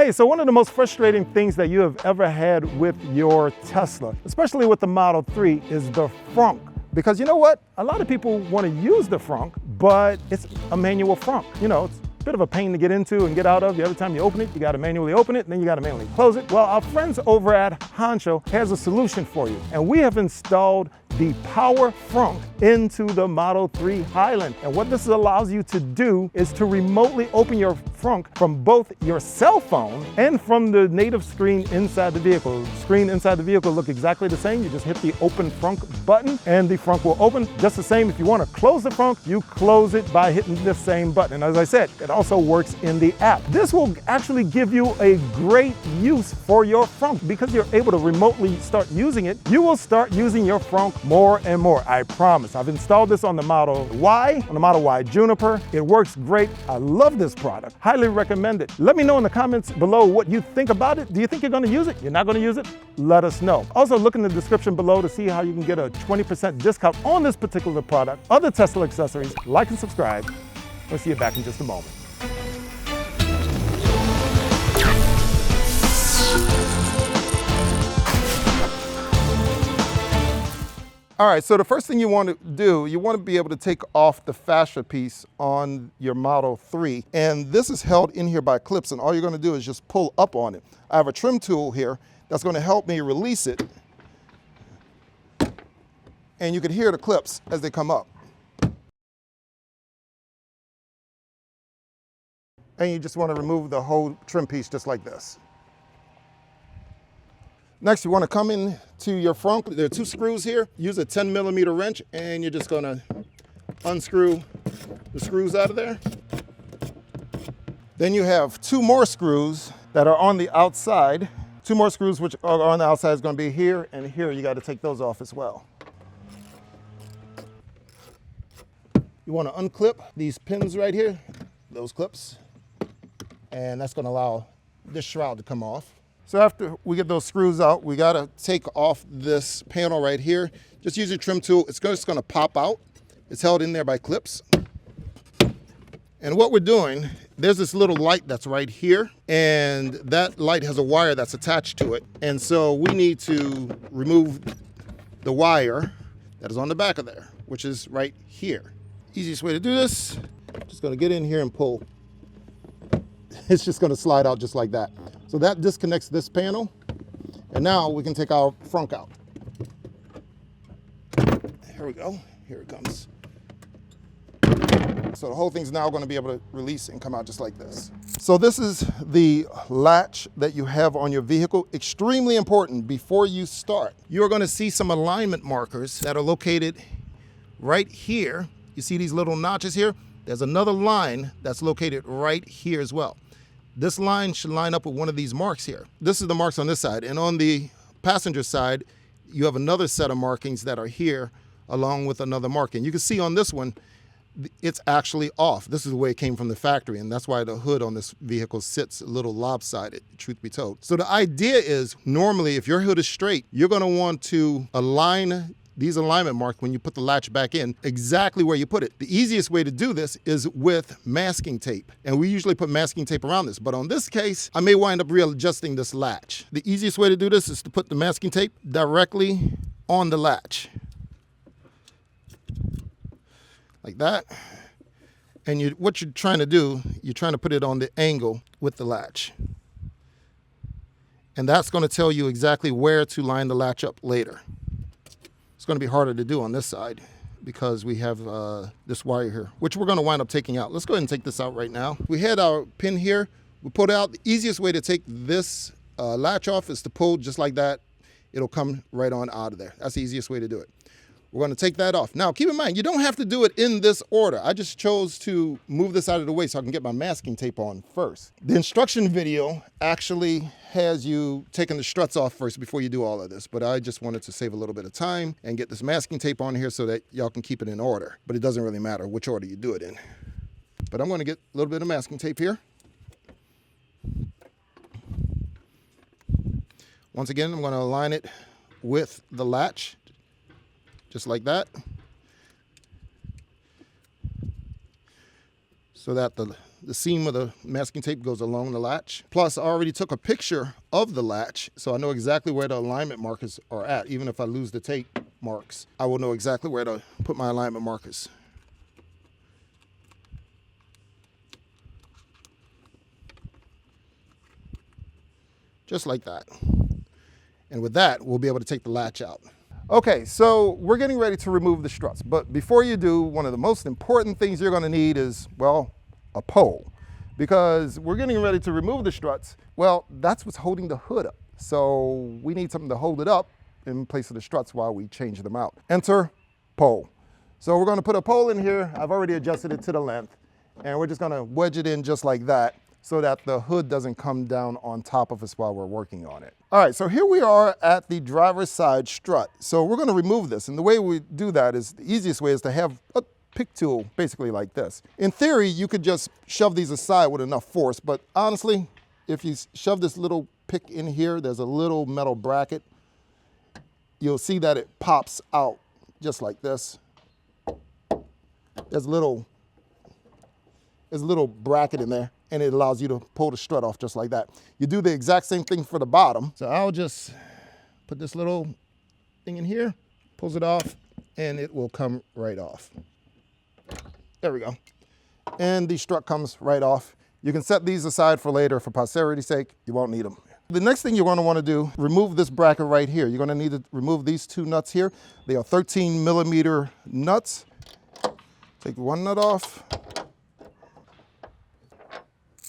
Hey, so one of the most frustrating things that you have ever had with your Tesla, especially with the Model 3, is the frunk. Because you know what? A lot of people want to use the frunk, but it's a manual frunk. You know, it's a bit of a pain to get into and get out of. Every time you open it, you got to manually open it, and then you got to manually close it. Well, our friends over at Hansshow has a solution for you, and we have installed the Power Frunk into the Model 3 Highland. And what this allows you to do is to remotely open your frunk from both your cell phone and from the native screen inside the vehicle. The screen inside the vehicle look exactly the same. You just hit the open frunk button and the frunk will open. Just the same, if you want to close the frunk, you close it by hitting the same button. And as I said, it also works in the app. This will actually give you a great use for your frunk. Because you're able to remotely start using it, you will start using your frunk more and more, I promise. I've installed this on the Model Y, on the Model Y Juniper. It works great. I love this product. Highly recommend it. Let me know in the comments below what you think about it. Do you think you're going to use it? You're not going to use it? Let us know. Also, look in the description below to see how you can get a 20% discount on this particular product, other Tesla accessories. Like and subscribe. We'll see you back in just a moment. All right, so the first thing you want to do, you want to be able to take off the fascia piece on your Model 3. And this is held in here by clips, and all you're going to do is just pull up on it. I have a trim tool here that's going to help me release it. And you can hear the clips as they come up. And you just want to remove the whole trim piece just like this. Next, you want to come in to your frunk. There are two screws here. Use a 10mm wrench, and you're just going to unscrew the screws out of there. Then you have two more screws that are on the outside. Two more screws which are on the outside is going to be here and here. You got to take those off as well. You want to unclip these pins right here, those clips, and that's going to allow this shroud to come off. So after we get those screws out, we gotta take off this panel right here. Just use your trim tool. It's just gonna pop out. It's held in there by clips. And what we're doing, there's this little light that's right here, and that light has a wire that's attached to it. And so we need to remove the wire that is on the back of there, which is right here. Easiest way to do this, just gonna get in here and pull. It's just gonna slide out just like that. So that disconnects this panel, and now we can take our frunk out. Here we go, here it comes. So the whole thing's now gonna be able to release and come out just like this. So this is the latch that you have on your vehicle. Extremely important before you start. You're gonna see some alignment markers that are located right here. You see these little notches here? There's another line that's located right here as well. This line should line up with one of these marks here. This is the marks on this side. And on the passenger side, you have another set of markings that are here along with another marking. You can see on this one, it's actually off. This is the way it came from the factory, and that's why the hood on this vehicle sits a little lopsided, truth be told. So the idea is, normally, if your hood is straight, you're gonna want to align these alignment marks when you put the latch back in exactly where you put it. The easiest way to do this is with masking tape. And we usually put masking tape around this, but on this case, I may wind up readjusting this latch. The easiest way to do this is to put the masking tape directly on the latch. Like that. And what you're trying to do, you're trying to put it on the angle with the latch. And that's going to tell you exactly where to line the latch up later. It's going to be harder to do on this side because we have this wire here, which we're going to wind up taking out. Let's go ahead and take this out right now. We had our pin here. We pulled out. The easiest way to take this latch off is to pull just like that. It'll come right on out of there. That's the easiest way to do it. We're going to take that off. Now, keep in mind, you don't have to do it in this order. I just chose to move this out of the way so I can get my masking tape on first. The instruction video actually has you taking the struts off first before you do all of this, but I just wanted to save a little bit of time and get this masking tape on here so that y'all can keep it in order. But it doesn't really matter which order you do it in. But I'm going to get a little bit of masking tape here. Once again, I'm going to align it with the latch. Just like that, so that the the seam of the masking tape goes along the latch. Plus, I already took a picture of the latch, so I know exactly where the alignment markers are at. Even if I lose the tape marks, I will know exactly where to put my alignment markers. Just like that. And with that, we'll be able to take the latch out. Okay, so we're getting ready to remove the struts. But before you do, one of the most important things you're gonna need is, well, a pole. Because we're getting ready to remove the struts. Well, that's what's holding the hood up. So we need something to hold it up in place of the struts while we change them out. Enter pole. So we're gonna put a pole in here. I've already adjusted it to the length. And we're just gonna wedge it in just like that, so that the hood doesn't come down on top of us while we're working on it. All right, so here we are at the driver's side strut. So we're gonna remove this, and the way we do that is, the easiest way is to have a pick tool, basically like this. In theory, you could just shove these aside with enough force, but honestly, if you shove this little pick in here, there's a little metal bracket, you'll see that it pops out just like this. There's a little bracket in there, and it allows you to pull the strut off just like that. You do the exact same thing for the bottom. So I'll just put this little thing in here, pulls it off, and it will come right off. There we go. And the strut comes right off. You can set these aside for later for posterity's sake. You won't need them. The next thing you're going to want to do, remove this bracket right here. You're going to need to remove these two nuts here. They are 13mm nuts. Take one nut off.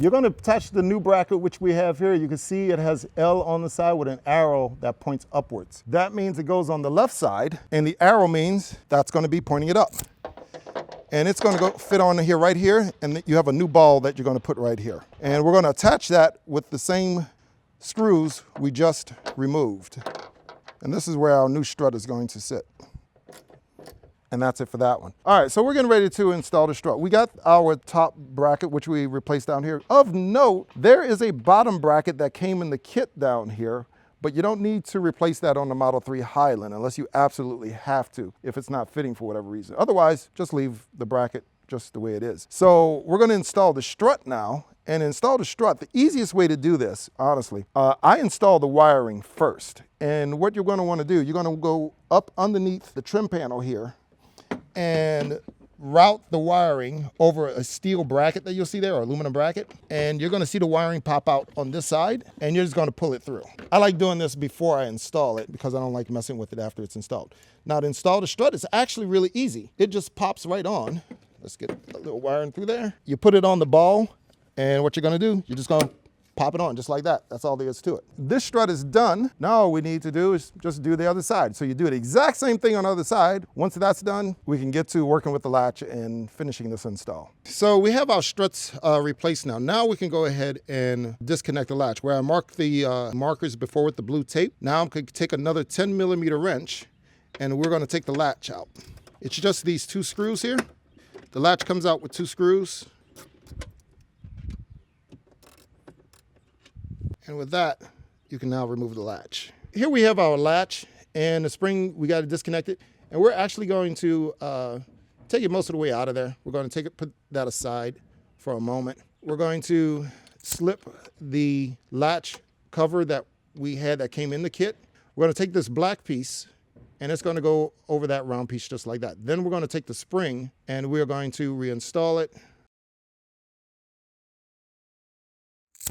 You're going to attach the new bracket, which we have here. You can see it has L on the side with an arrow that points upwards. That means it goes on the left side, and the arrow means that's going to be pointing it up. And it's going to go fit on here, right here, and you have a new ball that you're going to put right here. And we're going to attach that with the same screws we just removed. And this is where our new strut is going to sit. And that's it for that one. All right, so we're getting ready to install the strut. We got our top bracket, which we replaced down here. Of note, there is a bottom bracket that came in the kit down here, but you don't need to replace that on the Model 3 Highland unless you absolutely have to, if it's not fitting for whatever reason. Otherwise, just leave the bracket just the way it is. So we're gonna install the strut now. And install the strut, the easiest way to do this, honestly, I install the wiring first. And what you're gonna wanna do, you're gonna go up underneath the trim panel here and route the wiring over a steel bracket that you'll see there, or aluminum bracket. And you're gonna see the wiring pop out on this side, and you're just gonna pull it through. I like doing this before I install it because I don't like messing with it after it's installed. Now to install the strut, it's actually really easy. It just pops right on. Let's get a little wiring through there. You put it on the ball, and what you're gonna do, you're just gonna pop it on just like that. That's all there is to it. This strut is done. Now all we need to do is just do the other side. So you do the exact same thing on the other side. Once that's done, we can get to working with the latch and finishing this install. So we have our struts replaced now. Now we can go ahead and disconnect the latch. Where I marked the markers before with the blue tape, now I'm gonna take another 10mm wrench, and we're gonna take the latch out. It's just these two screws here. The latch comes out with two screws. And with that, you can now remove the latch. Here we have our latch, and the spring, we got to disconnect it. And we're actually going to take it most of the way out of there. We're going to put that aside for a moment. We're going to slip the latch cover that we had that came in the kit. We're going to take this black piece, and it's going to go over that round piece just like that. Then we're going to take the spring, and we're going to reinstall it.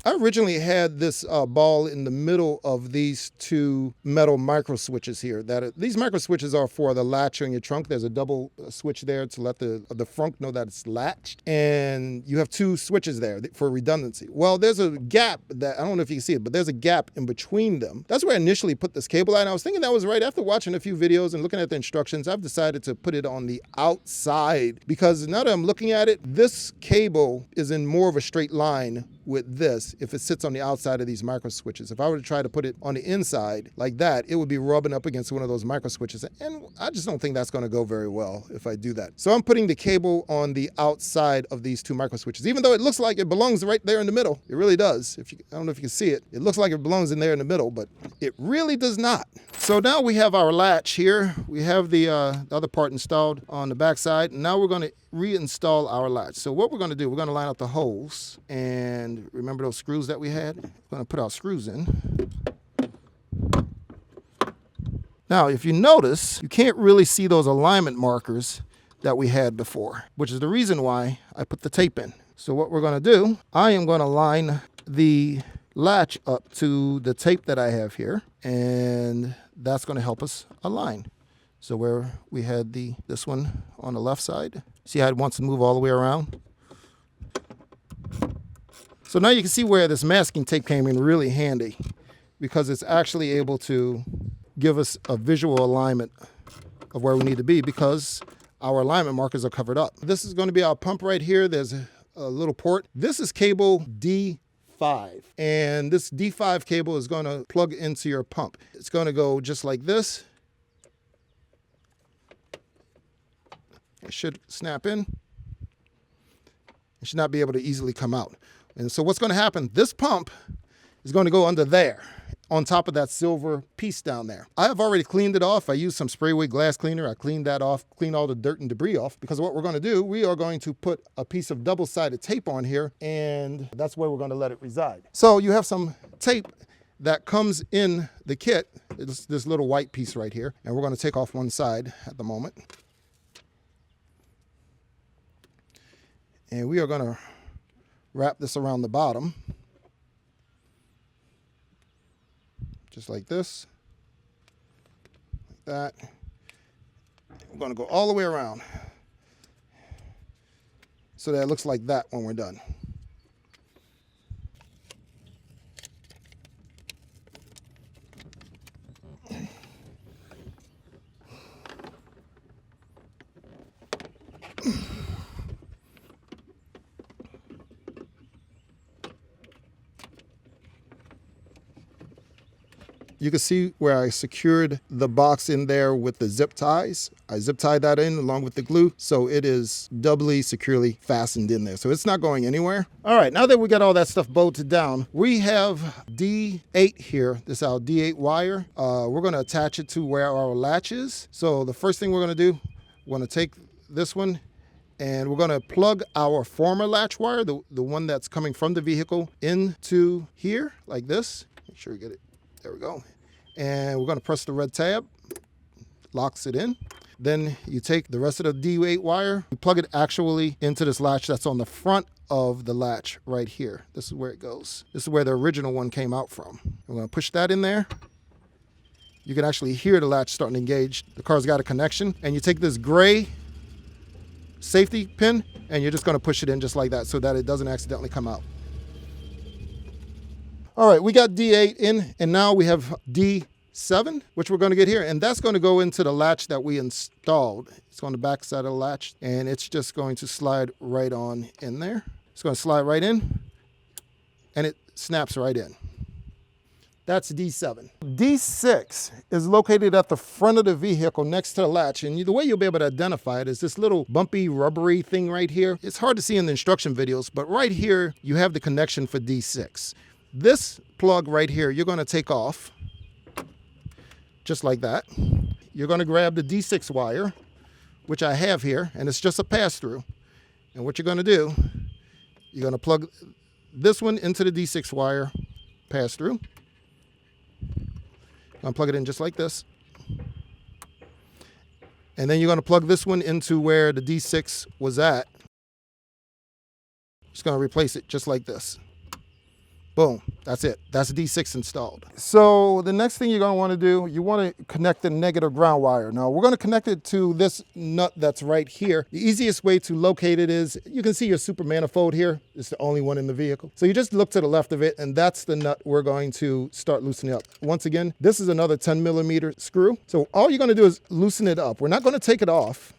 I originally had this ball in the middle of these two metal micro switches here. These micro switches are for the latch on your trunk. There's a double switch there to let the frunk know that it's latched. And you have two switches there for redundancy. Well, there's a gap that, I don't know if you can see it, but there's a gap in between them. That's where I initially put this cable at. And I was thinking that was right. After watching a few videos and looking at the instructions, I've decided to put it on the outside, because now that I'm looking at it, this cable is in more of a straight line with this if it sits on the outside of these micro switches. If I were to try to put it on the inside like that, it would be rubbing up against one of those micro switches, and I just don't think that's going to go very well if I do that. So I'm putting the cable on the outside of these two micro switches, even though it looks like it belongs right there in the middle. It really does. I don't know if you can see it. It looks like it belongs in there in the middle, but it really does not. So So now we have our latch here. We have the other part installed on the back side. And now we're going to reinstall our latch. So what we're going to do, we're going to line up the holes. And remember those screws that we had? We're going to put our screws in. Now, if you notice, you can't really see those alignment markers that we had before, which is the reason why I put the tape in. So what we're going to do, I am going to line the latch up to the tape that I have here, and that's going to help us align. So where we had this one on the left side, see how it wants to move all the way around? So now you can see where this masking tape came in really handy, because it's actually able to give us a visual alignment of where we need to be, because our alignment markers are covered up. This is going to be our pump right here. There's a little port. This is cable D5, and this D5 cable is going to plug into your pump. It's going to go just like this. It should snap in. It should not be able to easily come out. And so what's going to happen, this pump is going to go under there, on top of that silver piece down there. I have already cleaned it off. I used some spray-away glass cleaner. I cleaned that off, cleaned all the dirt and debris off, because what we're going to do, we are going to put a piece of double-sided tape on here, and that's where we're going to let it reside. So you have some tape that comes in the kit. It's this little white piece right here, and we're going to take off one side at the moment. And we are going to wrap this around the bottom, just like this, like that. We're going to go all the way around so that it looks like that when we're done. You can see where I secured the box in there with the zip ties. I zip tied that in along with the glue, so it is doubly securely fastened in there. So it's not going anywhere. All right, now that we got all that stuff bolted down, we have D8 here. This is our D8 wire. We're gonna attach it to where our latch is. So the first thing we're gonna do, we're gonna take this one and we're gonna plug our former latch wire, the one that's coming from the vehicle, into here like this. Make sure you get it. There we go. And we're going to press the red tab, locks it in. Then you take the rest of the D8 wire, you plug it actually into this latch that's on the front of the latch right here. This is where it goes. This is where the original one came out from. We're going to push that in there. You can actually hear the latch starting to engage. The car's got a connection. And you take this gray safety pin and you're just going to push it in just like that so that it doesn't accidentally come out. All right, we got D8 in, and now we have D7, which we're going to get here, and that's going to go into the latch that we installed. It's on the back side of the latch, and it's just going to slide right on in there. It's going to slide right in, and it snaps right in. That's D7. D6 is located at the front of the vehicle next to the latch, and the way you'll be able to identify it is this little bumpy rubbery thing right here. It's hard to see in the instruction videos, but right here you have the connection for D6. This plug right here, you're going to take off just like that. You're going to grab the D6 wire, which I have here, and it's just a pass-through. And what you're going to do, you're going to plug this one into the D6 wire, pass-through. I'm going to plug it in just like this. And then you're going to plug this one into where the D6 was at. Just going to replace it just like this. Boom, that's it. That's D6 installed. So the next thing you're going to want to do, you want to connect the negative ground wire. Now we're going to connect it to this nut that's right here. The easiest way to locate it is, you can see your super manifold here. It's the only one in the vehicle. So you just look to the left of it, and that's the nut we're going to start loosening up. Once again, this is another 10mm screw. So all you're going to do is loosen it up. We're not going to take it off.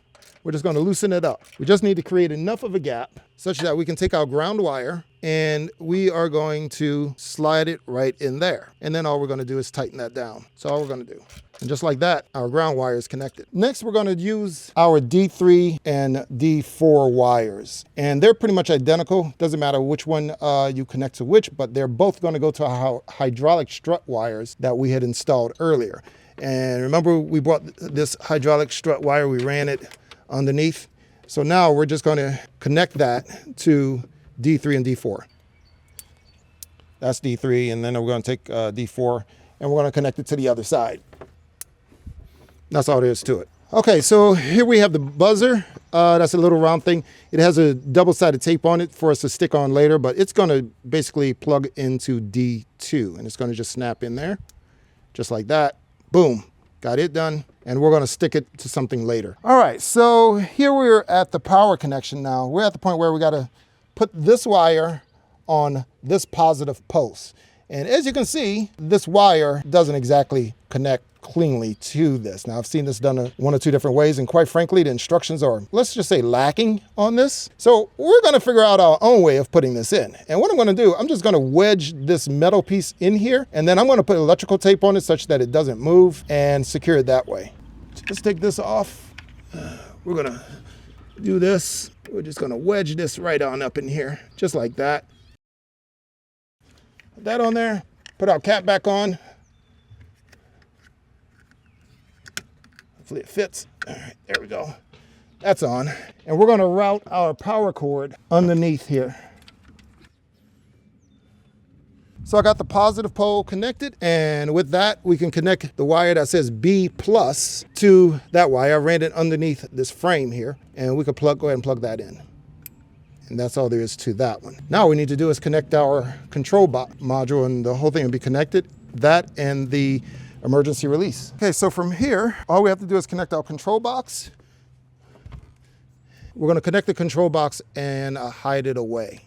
We're just going to loosen it up. We just need to create enough of a gap such that we can take our ground wire and we are going to slide it right in there. And then all we're going to do is tighten that down. That's all we're going to do. And just like that, our ground wire is connected. Next, we're going to use our D3 and D4 wires. And they're pretty much identical. Doesn't matter which one you connect to which, but they're both going to go to our hydraulic strut wires that we had installed earlier. And remember, we brought this hydraulic strut wire, we ran it underneath. So now we're just going to connect that to D3 and D4. That's D3, and then we're going to take D4 and we're going to connect it to the other side. That's all there is to it. Okay, so here we have the buzzer. That's a little round thing. It has a double-sided tape on it for us to stick on later, but it's going to basically plug into D2, and it's going to just snap in there, just like that. Boom, got it done, and we're going to stick it to something later. All right, so here we're at the power connection now. We're at the point where we got to put this wire on this positive post. And as you can see, this wire doesn't exactly connect cleanly to this. Now, I've seen this done one or two different ways, and quite frankly, the instructions are, let's just say, lacking on this. So we're going to figure out our own way of putting this in. And what I'm going to do, I'm just going to wedge this metal piece in here, and then I'm going to put electrical tape on it such that it doesn't move and secure it that way. Let's take this off. We're going to do this. We're just going to wedge this right on up in here, just like that. Put that on there. Put our cap back on. Hopefully it fits. All right, there we go. That's on. And we're going to route our power cord underneath here. So I got the positive pole connected, and with that, we can connect the wire that says B plus to that wire. I ran it underneath this frame here, and we could go ahead and plug that in. And that's all there is to that one. Now all we need to do is connect our control module, and the whole thing will be connected. That and the emergency release. Okay, so from here, all we have to do is connect our control box. We're going to connect the control box and hide it away.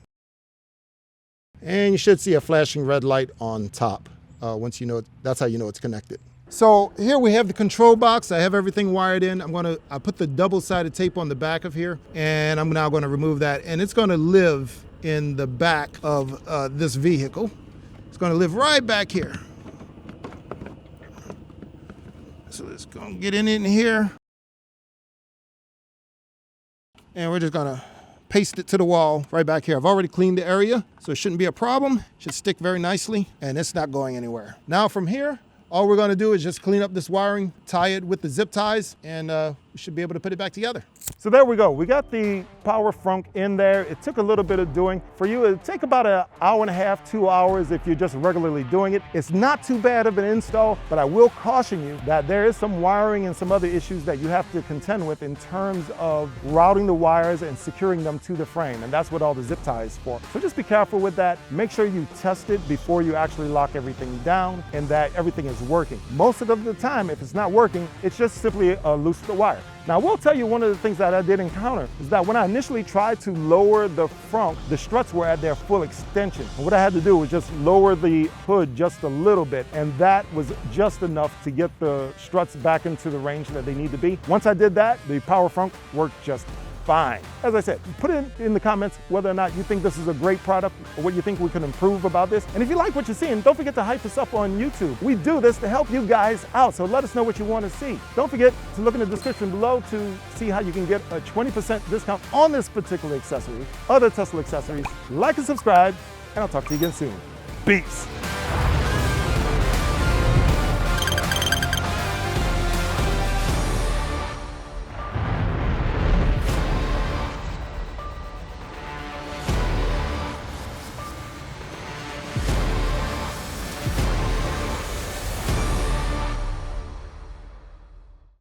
And you should see a flashing red light on top. Once you know it, that's how you know it's connected. So here we have the control box. I have everything wired in. I put the double-sided tape on the back of here, and I'm now going to remove that. And it's going to live in the back of this vehicle. It's going to live right back here. So let's go and get in here. And we're just going to paste it to the wall right back here. I've already cleaned the area, so it shouldn't be a problem. It should stick very nicely, and it's not going anywhere. Now from here, all we're going to do is just clean up this wiring, tie it with the zip ties, and we should be able to put it back together. So there we go. We got the Power Frunk in there. It took a little bit of doing. For you, it'd take about an hour and a half, 2 hours if you're just regularly doing it. It's not too bad of an install, but I will caution you that there is some wiring and some other issues that you have to contend with in terms of routing the wires and securing them to the frame, and that's what all the zip ties is for. So just be careful with that. Make sure you test it before you actually lock everything down and that everything is working. Most of the time, if it's not working, it's just simply loose the wire. Now, I will tell you one of the things that I did encounter is that when I initially tried to lower the frunk, the struts were at their full extension. And what I had to do was just lower the hood just a little bit, and that was just enough to get the struts back into the range that they need to be. Once I did that, the Power Frunk worked just fine. As I said, put it in the comments whether or not you think this is a great product or what you think we can improve about this. And if you like what you're seeing, don't forget to hype us up on YouTube. We do this to help you guys out, so let us know what you want to see. Don't forget to look in the description below to see how you can get a 20% discount on this particular accessory, other Tesla accessories. Like and subscribe, and I'll talk to you again soon. Peace.